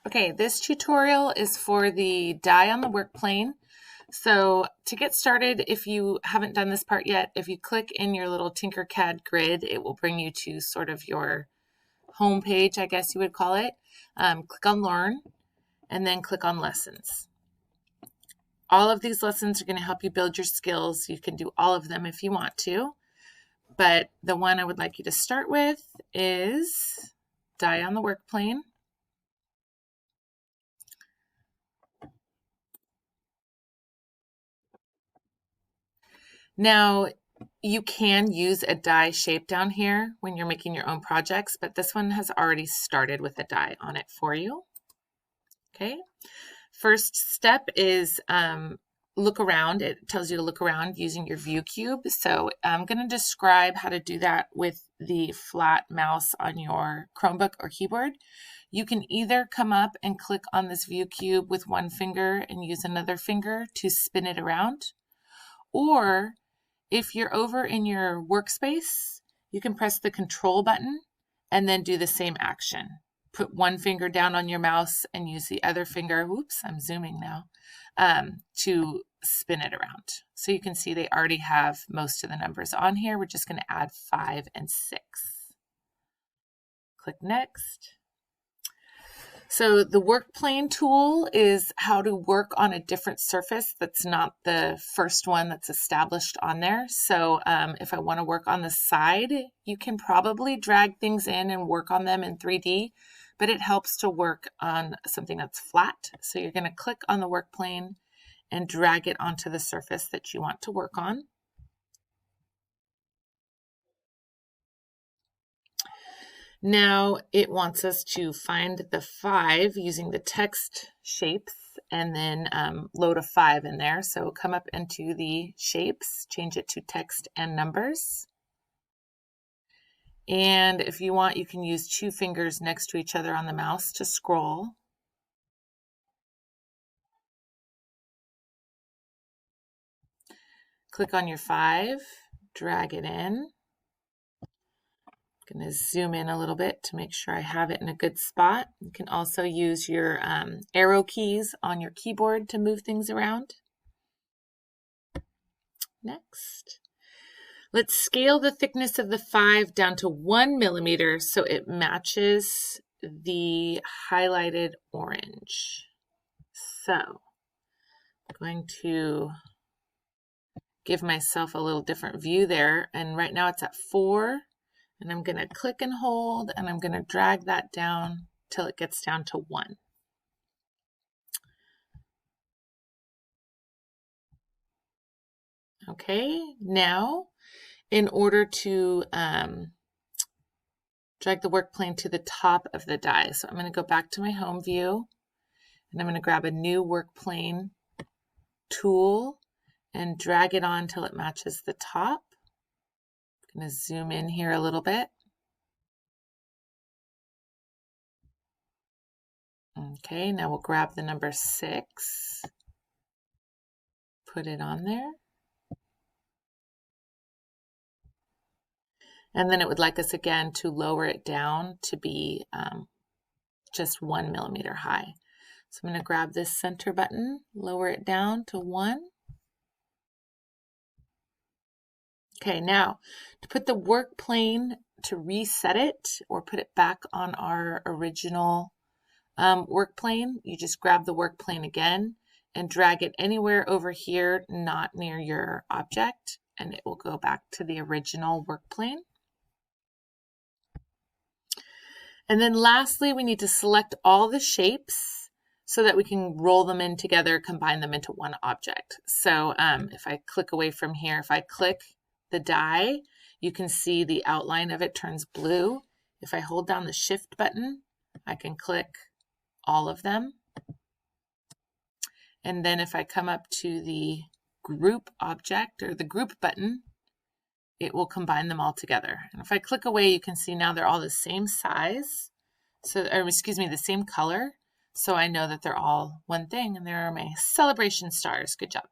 Okay, this tutorial is for the die on the work plane. So to get started, if you haven't done this part yet, if you click in your little Tinkercad grid, it will bring you to sort of your home page, I guess you would call it. Click on Learn and then click on Lessons. All of these lessons are going to help you build your skills. You can do all of them if you want to, but the one I would like you to start with is die on the work plane. Now, you can use a die shape down here when you're making your own projects, but this one has already started with a die on it for you. Okay, first step is look around. It tells you to look around using your view cube. So I'm going to describe how to do that with the flat mouse on your Chromebook or keyboard. You can either come up and click on this view cube with one finger and use another finger to spin it around, or if you're over in your workspace, you can press the control button and then do the same action. Put one finger down on your mouse and use the other finger, whoops, I'm zooming now, to spin it around. So you can see they already have most of the numbers on here. We're just going to add 5 and 6. Click Next. So the Workplane tool is how to work on a different surface that's not the first one that's established on there. So if I want to work on the side, you can probably drag things in and work on them in 3D, but it helps to work on something that's flat. So you're going to click on the Workplane and drag it onto the surface that you want to work on. Now it wants us to find the 5 using the text shapes and then load a 5 in there. So come up into the shapes, change it to text and numbers. And if you want, you can use 2 fingers next to each other on the mouse to scroll. Click on your 5, drag it in. I'm going to zoom in a little bit to make sure I have it in a good spot. You can also use your arrow keys on your keyboard to move things around. Next. Let's scale the thickness of the 5 down to 1 millimeter so it matches the highlighted orange. So I'm going to give myself a little different view there, and right now it's at 4. And I'm going to click and hold, and I'm going to drag that down till it gets down to 1. Okay, now in order to drag the work plane to the top of the die, so I'm going to go back to my home view, and I'm going to grab a new work plane tool and drag it on till it matches the top. I'm going to zoom in here a little bit. Okay, now we'll grab the number 6, put it on there. And then it would like us again to lower it down to be just 1 millimeter high. So I'm going to grab this center button, lower it down to 1. Okay, now to put the work plane, to reset it or put it back on our original work plane, you just grab the work plane again and drag it anywhere over here, not near your object, and it will go back to the original work plane. And then lastly, we need to select all the shapes so that we can roll them in together, combine them into one object. So if I click away from here, if I click the die, you can see the outline of it turns blue. If I hold down the Shift button, I can click all of them. And then if I come up to the group object or the group button, it will combine them all together. And if I click away, you can see now they're all the same size, the same color. So I know that they're all one thing, and there are my celebration stars. Good job.